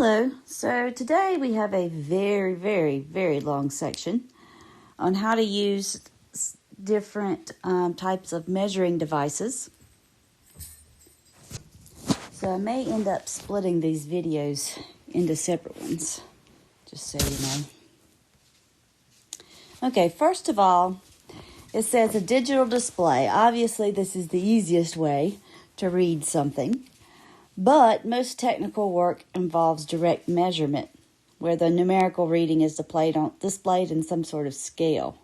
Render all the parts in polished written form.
Hello, so today we have a very long section on how to use different types of measuring devices. So I may end up splitting these videos into separate ones, just so you know. Okay, first of all, it says a digital display. Obviously, this is the easiest way to read something. But most technical work involves direct measurement, where the numerical reading is displayed in some sort of scale.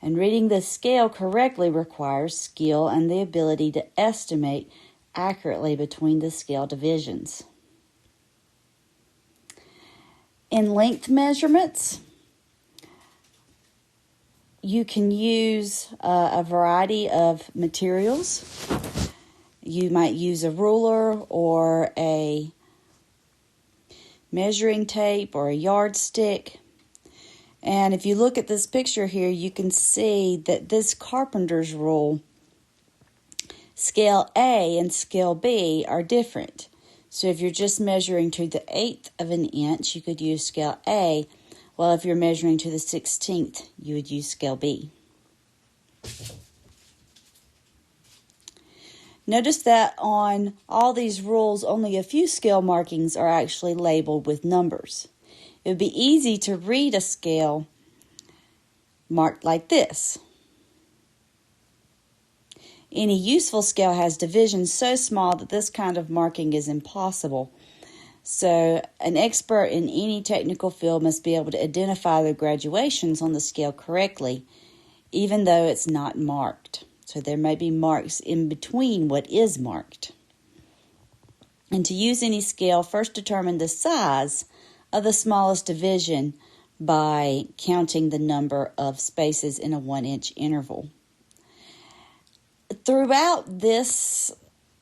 And reading this scale correctly requires skill and the ability to estimate accurately between the scale divisions. In length measurements, you can use a variety of materials. You might use a ruler or a measuring tape or a yardstick. And if you look at this picture here, you can see that this carpenter's rule, scale A and scale B are different. So if you're just measuring to the 1/8 of an inch, you could use scale A, while if you're measuring to the 16th, you would use scale B. Notice that on all these rules, only a few scale markings are actually labeled with numbers. It would be easy to read a scale marked like this. Any useful scale has divisions so small that this kind of marking is impossible. So an expert in any technical field must be able to identify the graduations on the scale correctly, even though it's not marked. So there may be marks in between what is marked. And to use any scale, first determine the size of the smallest division by counting the number of spaces in a 1-inch interval. Throughout this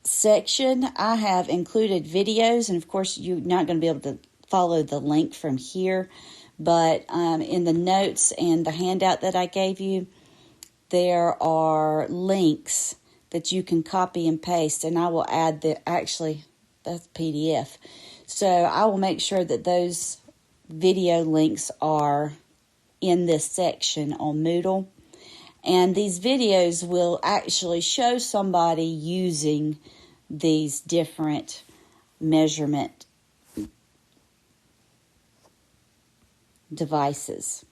section, I have included videos, and of course you're not going to be able to follow the link from here, but in the notes and the handout that I gave you, there are links that you can copy and paste, and I will add that's PDF. So I will make sure that those video links are in this section on Moodle. And these videos will actually show somebody using these different measurement devices.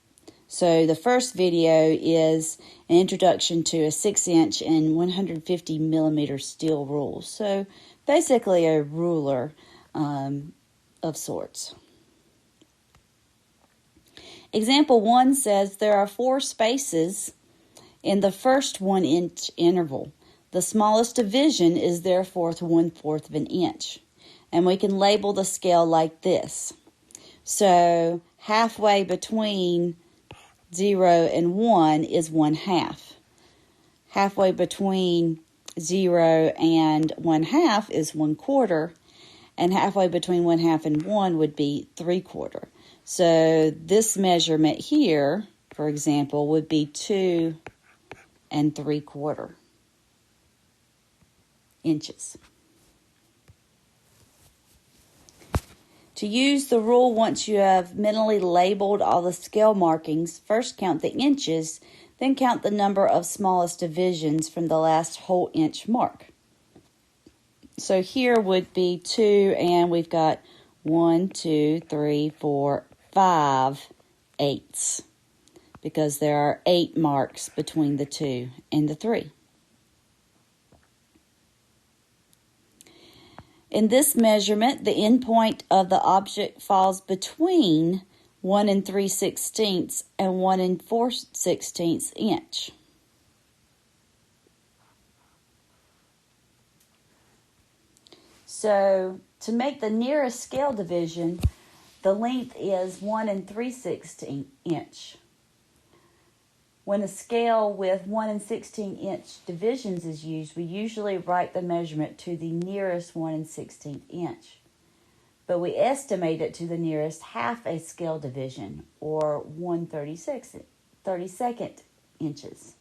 So the first video is an introduction to a 6-inch and 150 millimeter steel rule. So basically a ruler of sorts. Example 1 says there are 4 spaces in the first 1-inch interval. The smallest division is therefore 1/4 of an inch. And we can label the scale like this. So halfway between 0 and 1 is 1/2. Halfway between 0 and 1/2 is 1/4. And halfway between 1/2 and 1 would be 3/4. So this measurement here, for example, would be 2 3/4 inches. To use the rule, once you have mentally labeled all the scale markings, first count the inches, then count the number of smallest divisions from the last whole inch mark. So here would be 2, and we've got 1, 2, 3, 4, 5 eighths, because there are 8 marks between the 2 and the 3. In this measurement, the end point of the object falls between 1 3/16 and 1 4/16 inch. So to make the nearest scale division, the length is 1 3/16 inch. When a scale with 1 16-inch divisions is used, we usually write the measurement to the nearest 1 16th inch. But we estimate it to the nearest half a scale division, or 1 32nd inches.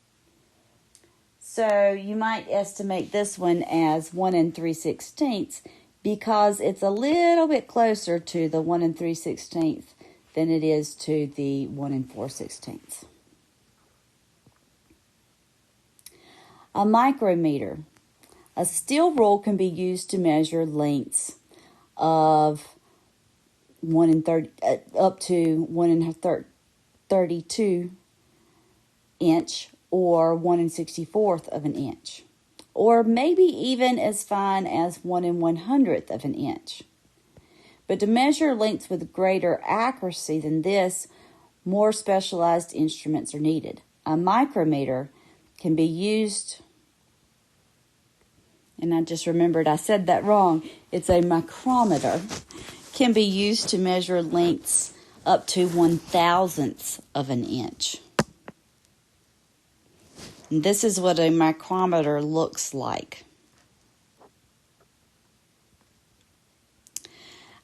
So you might estimate this one as 1 3/16. because it's a little bit closer to the 1 3/16 than it is to the 1 4/16. A micrometer. A steel rule can be used to measure lengths of 1 30 up to 1 32 inch or 1 64th of an inch, or maybe even as fine as 1 100th of an inch. But to measure lengths with greater accuracy than this, more specialized instruments are needed. A micrometer can be used, and I just remembered I said that wrong. It's a micrometer, can be used to measure lengths up to 1/1000th of an inch. And this is what a micrometer looks like.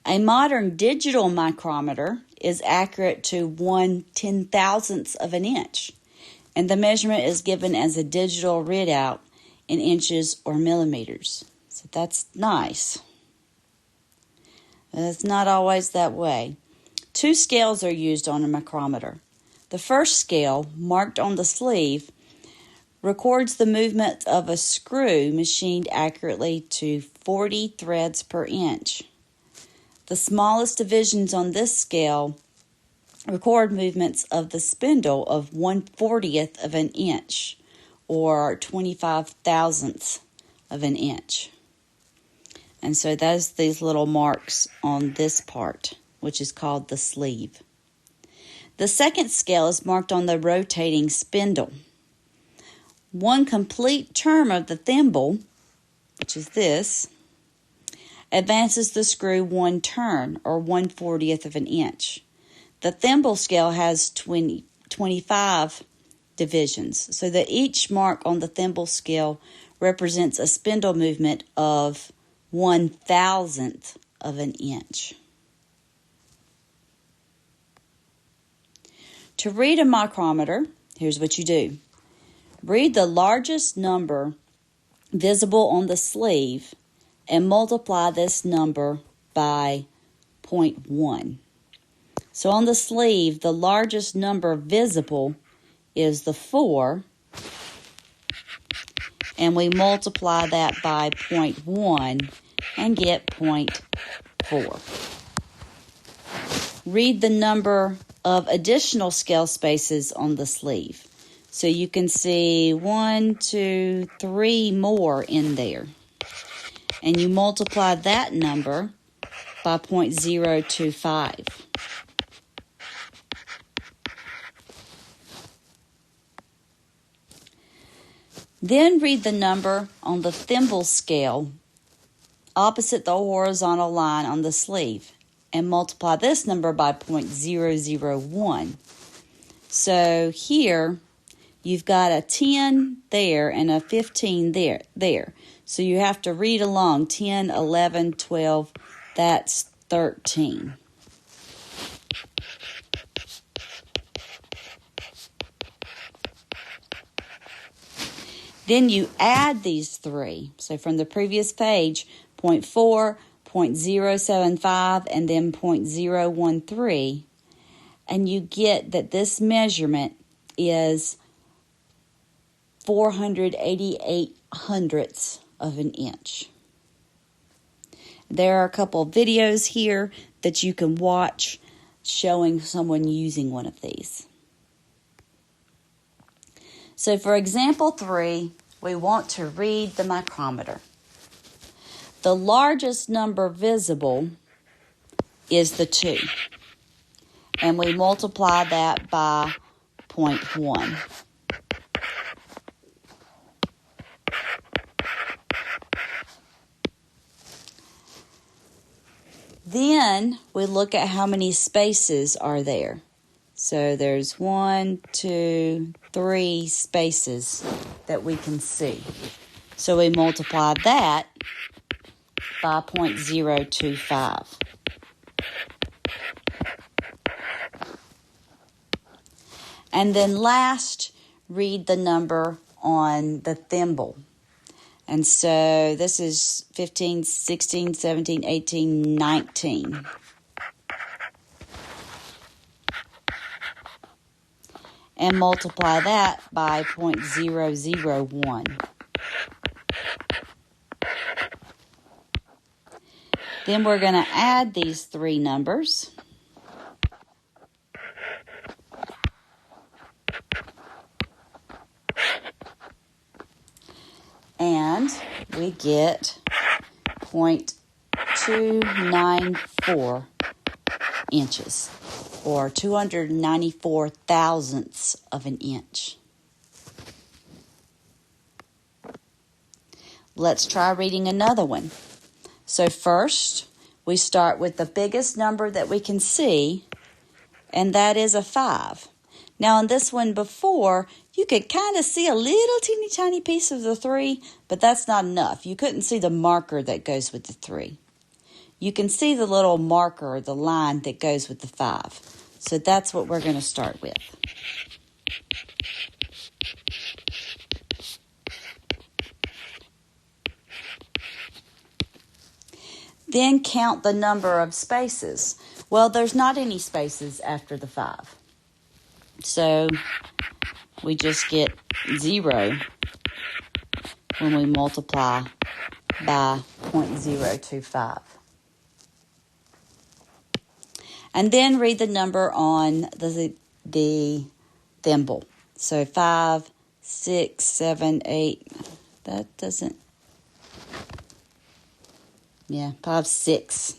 A modern digital micrometer is accurate to 1/10,000th of an inch, and the measurement is given as a digital readout in inches or millimeters. So that's nice. But it's not always that way. 2 scales are used on a micrometer. The first scale, marked on the sleeve, records the movement of a screw machined accurately to 40 threads per inch. The smallest divisions on this scale record movements of the spindle of 1/40th of an inch or 25,000ths of an inch. And so that's these little marks on this part, which is called the sleeve. The second scale is marked on the rotating spindle. One complete term of the thimble, which is this, advances the screw 1 turn, or 1/40th of an inch. The thimble scale has 25 divisions, so that each mark on the thimble scale represents a spindle movement of 1/1000th of an inch. To read a micrometer, here's what you do. Read the largest number visible on the sleeve and multiply this number by 0.1. So on the sleeve, the largest number visible is the 4, and we multiply that by 0.1 and get 0.4. Read the number of additional scale spaces on the sleeve. So you can see 1, 2, 3 more in there. And you multiply that number by 0.025. Then read the number on the thimble scale opposite the horizontal line on the sleeve and multiply this number by 0.001. So here you've got a 10 there and a 15 there. So you have to read along 10, 11, 12, that's 13. Then you add these 3. So from the previous page, 0.4, 0.075, and then 0.013. And you get that this measurement is 488 hundredths of an inch. There are a couple of videos here that you can watch showing someone using one of these. So for example 3, we want to read the micrometer. The largest number visible is the 2, and we multiply that by 0.1. Then we look at how many spaces are there. So there's 1, 2, 3 spaces that we can see. So we multiply that by 0.025. And then last, read the number on the thimble. And so this is 15, 16, 17, 18, 19. And multiply that by 0.001. Then we're going to add these three numbers. And we get 0.294 inches, or 294 thousandths of an inch. Let's try reading another one. So first, we start with the biggest number that we can see, and that is a 5. Now, in this one before, you could kind of see a little teeny tiny piece of the 3, but that's not enough. You couldn't see the marker that goes with the 3. You can see the little marker, the line that goes with the 5. So that's what we're going to start with. Then count the number of spaces. Well, there's not any spaces after the 5. So we just get 0 when we multiply by 0.025. And then read the number on the thimble. So 5, 6, 7, 8. That doesn't... Yeah, 5, 6.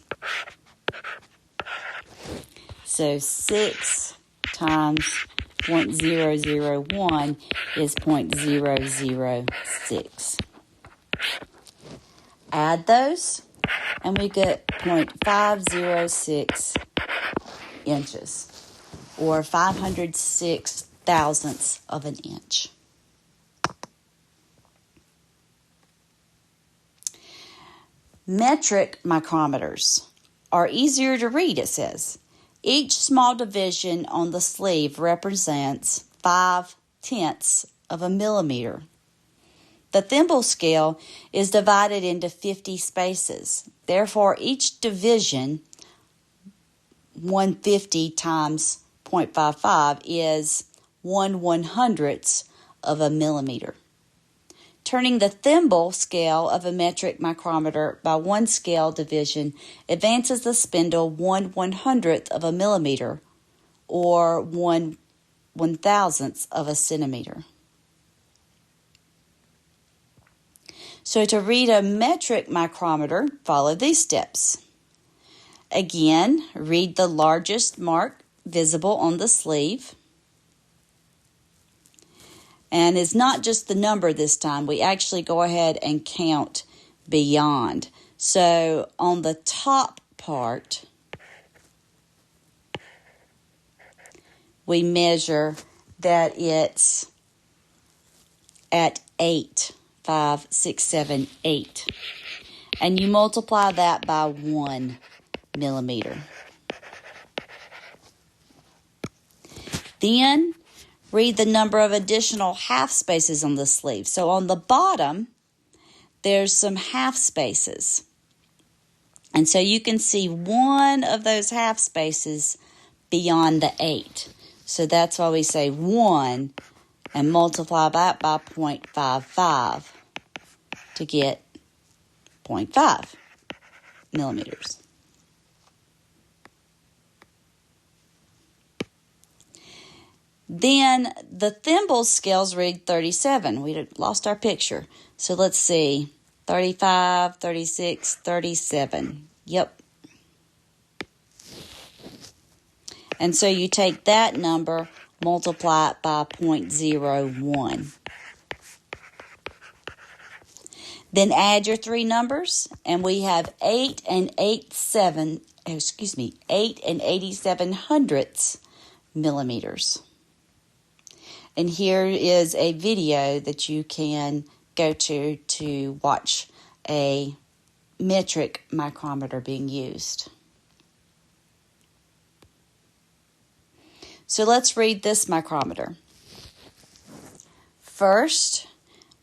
So 6 times 0.001 is 0.006. Add those, and we get 0.506 inches, or 506 thousandths of an inch. Metric micrometers are easier to read, it says. Each small division on the sleeve represents 0.5 of a millimeter. The thimble scale is divided into 50 spaces. Therefore, each division, 150 times 0.55, is 1/100th of a millimeter. Turning the thimble scale of a metric micrometer by one scale division advances the spindle 1/100th of a millimeter, or 1/1000th of a centimeter. So to read a metric micrometer, follow these steps. Again, read the largest mark visible on the sleeve. And it's not just the number this time. We actually go ahead and count beyond. So on the top part, we measure that it's at 8, 5, 6, 7, 8. And you multiply that by 1 millimeter. Then read the number of additional half spaces on the sleeve. So on the bottom, there's some half spaces. And so you can see one of those half spaces beyond the 8. So that's why we say 1 and multiply that by 0.55 to get 0.5 millimeters. Then the thimble scales read 37. We lost our picture. So let's see. 35, 36, 37. Yep. And so you take that number, multiply it by 0.01. Then add your three numbers, and we have 8 and 87 hundredths millimeters. And here is a video that you can go to watch a metric micrometer being used. So let's read this micrometer. First,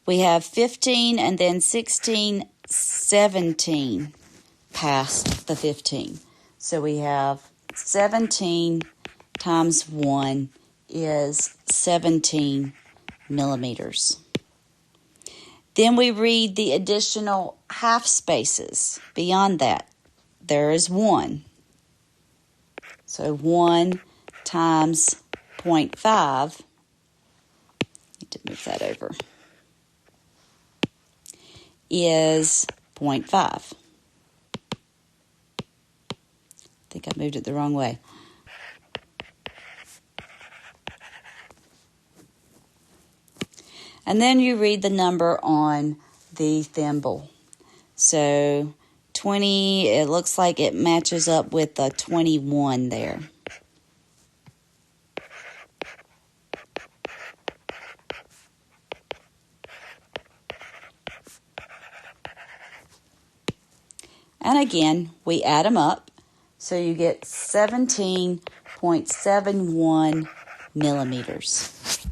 we have 15 and then 16, 17 past the 15. So we have 17 times 1 is 17 millimeters. Then we read the additional half spaces. Beyond that, there is 1. So 1 times 0.5, need to move that over, is 0.5. I think I moved it the wrong way. And then you read the number on the thimble. So 20, it looks like it matches up with the 21 there. And again, we add them up. So you get 17.71 millimeters.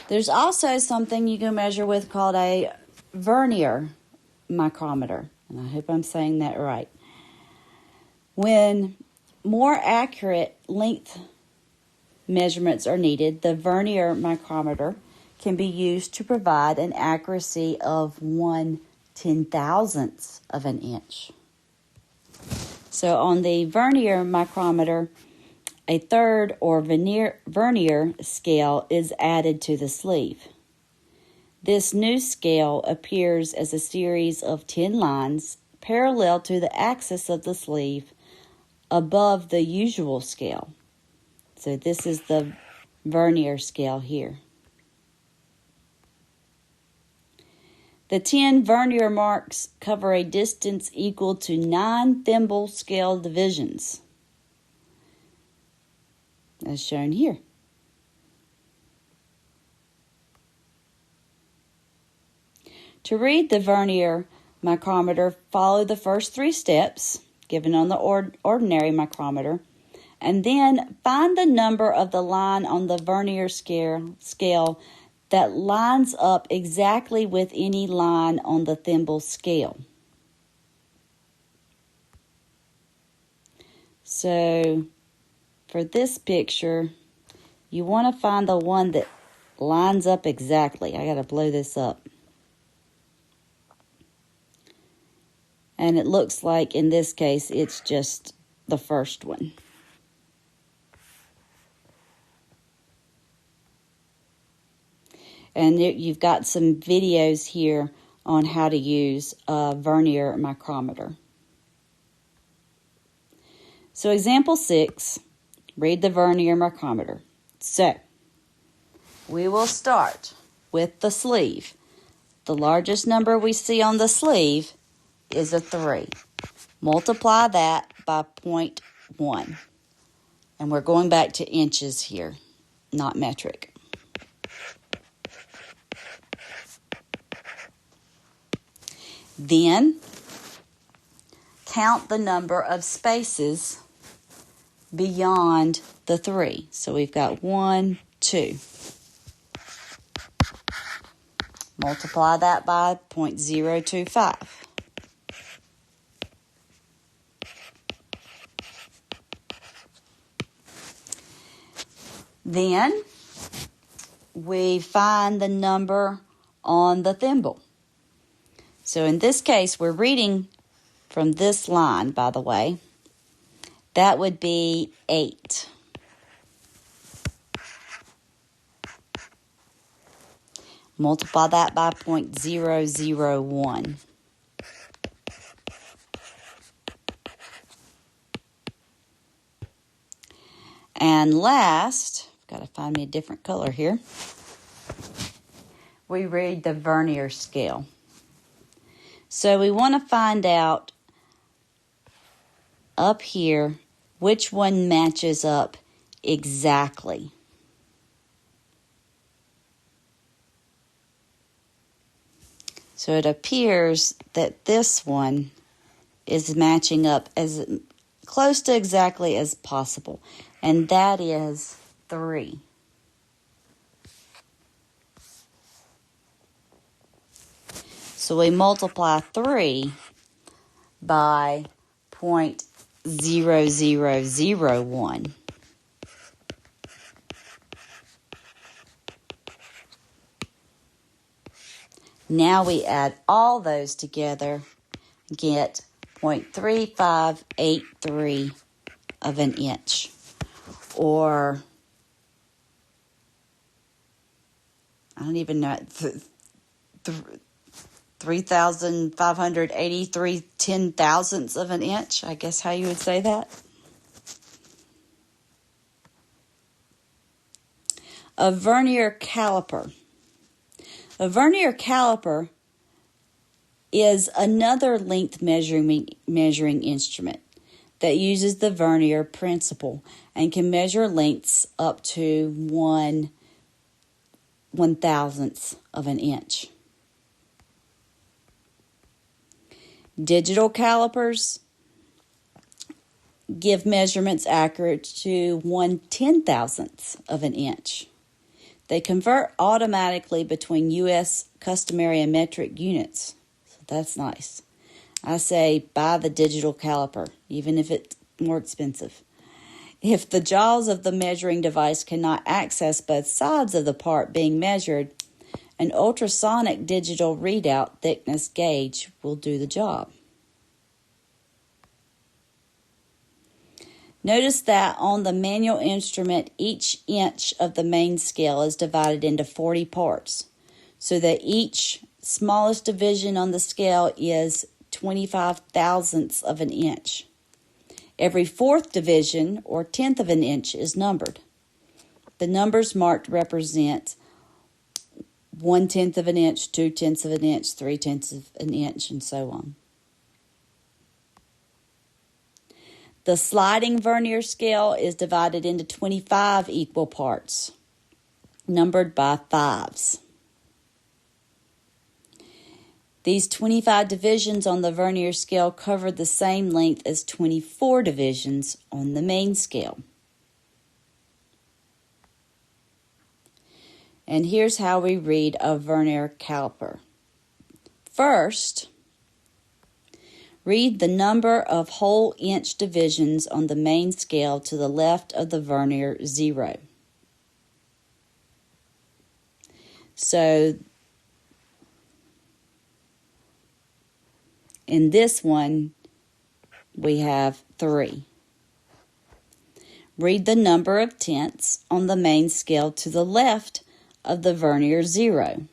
There's also something you can measure with called a Vernier micrometer. And I hope I'm saying that right. When more accurate length measurements are needed, the Vernier micrometer can be used to provide an accuracy of 1/10,000th of an inch. So on the Vernier micrometer, a third or vernier scale is added to the sleeve. This new scale appears as a series of 10 lines parallel to the axis of the sleeve above the usual scale. So this is the Vernier scale here. The 10 Vernier marks cover a distance equal to 9 thimble scale divisions, as shown here. To read the Vernier micrometer, follow the first 3 steps given on the ordinary micrometer, and then find the number of the line on the Vernier scale that lines up exactly with any line on the thimble scale. So for this picture, you want to find the one that lines up exactly. I got to blow this up. And it looks like in this case, it's just the first one. And you've got some videos here on how to use a Vernier micrometer. So example 6, read the Vernier micrometer. So we will start with the sleeve. The largest number we see on the sleeve is a 3. Multiply that by 0.1. And we're going back to inches here, not metric. Then count the number of spaces beyond the 3. So we've got 1, 2. Multiply that by 0.025. Then we find the number on the thimble. So in this case, we're reading from this line, by the way. That would be 8. Multiply that by 0.001. And last, got to find me a different color here, we read the Vernier scale. So we want to find out up here which one matches up exactly. So it appears that this one is matching up as close to exactly as possible, and that is 3. So we multiply 3 by 0.0001. Now we add all those together, get 0.3583 of an inch, or I don't even know, 3,583 ten-thousandths of an inch, I guess how you would say that. A Vernier caliper. A Vernier caliper is another length measuring instrument that uses the Vernier principle and can measure lengths up to 1/1000th of an inch. Digital calipers give measurements accurate to 1/10,000th of an inch. They convert automatically between U.S. customary and metric units. So that's nice. I say buy the digital caliper, even if it's more expensive. If the jaws of the measuring device cannot access both sides of the part being measured, an ultrasonic digital readout thickness gauge will do the job. Notice that on the manual instrument, each inch of the main scale is divided into 40 parts, so that each smallest division on the scale is 25,000ths of an inch. Every fourth division, or 10th of an inch, is numbered. The numbers marked represent 1/10 of an inch, 2/10 of an inch, 3/10 of an inch, and so on. The sliding Vernier scale is divided into 25 equal parts, numbered by 5s. These 25 divisions on the Vernier scale cover the same length as 24 divisions on the main scale. And here's how we read a Vernier caliper. First, read the number of whole inch divisions on the main scale to the left of the Vernier 0. So, in this one, we have 3. Read the number of tenths on the main scale to the left of the Vernier 0.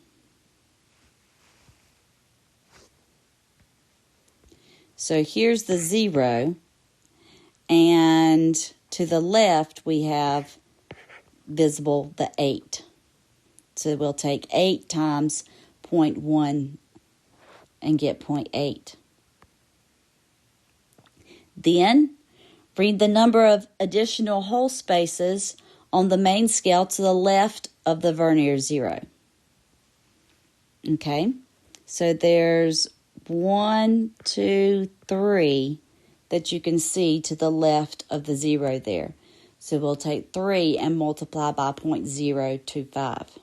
So here's the 0, and to the left we have visible the 8. So we'll take 8 times 0.1 and get 0.8. Then, read the number of additional whole spaces on the main scale to the left of the Vernier 0. Okay, so there's 1, 2, 3 that you can see to the left of the 0 there. So we'll take 3 and multiply by 0.025.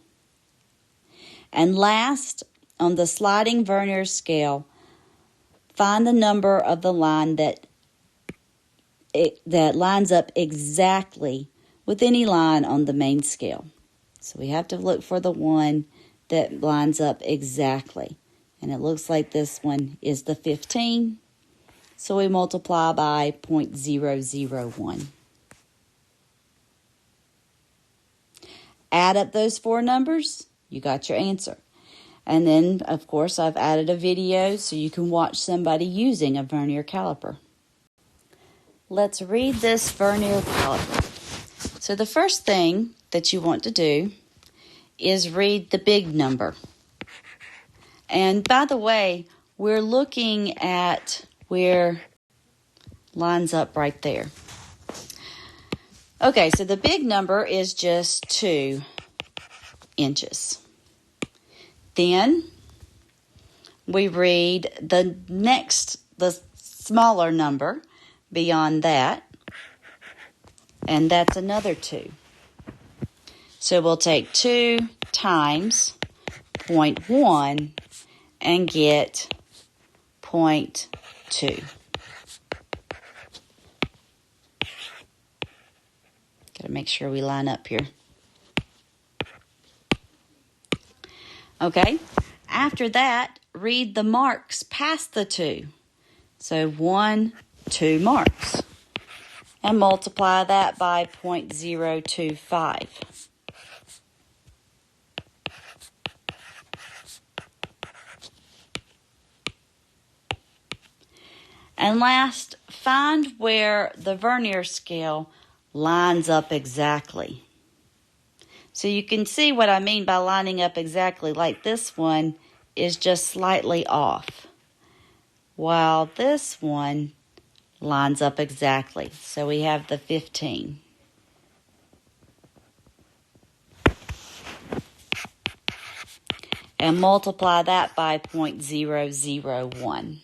And last, on the sliding Vernier scale, find the number of the line that lines up exactly with any line on the main scale. So we have to look for the one that lines up exactly. And it looks like this one is the 15. So we multiply by 0.001. Add up those 4 numbers, you got your answer. And then, of course, I've added a video so you can watch somebody using a Vernier caliper. Let's read this Vernier caliper. So the first thing that you want to do is read the big number. And by the way, we're looking at where lines up right there. Okay, so the big number is just 2 inches. Then we read the smaller number, beyond that, and that's another 2. So we'll take 2 times 0.1 and get 0.2. Gotta make sure we line up here. Okay, after that, read the marks past the 2. So 1, 2 marks. And multiply that by 0.025. And last, find where the vernier scale lines up exactly. So you can see what I mean by lining up exactly, like this one is just slightly off, while this one lines up exactly. So we have the 15. And multiply that by 0.001.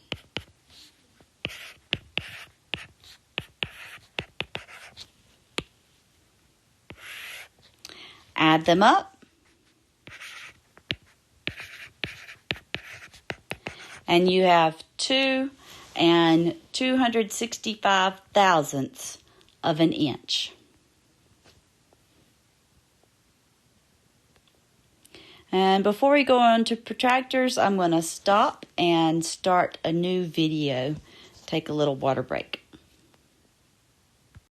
Add them up, and you have 2 and 265 thousandths of an inch. And before we go on to protractors, I'm going to stop and start a new video. Take a little water break.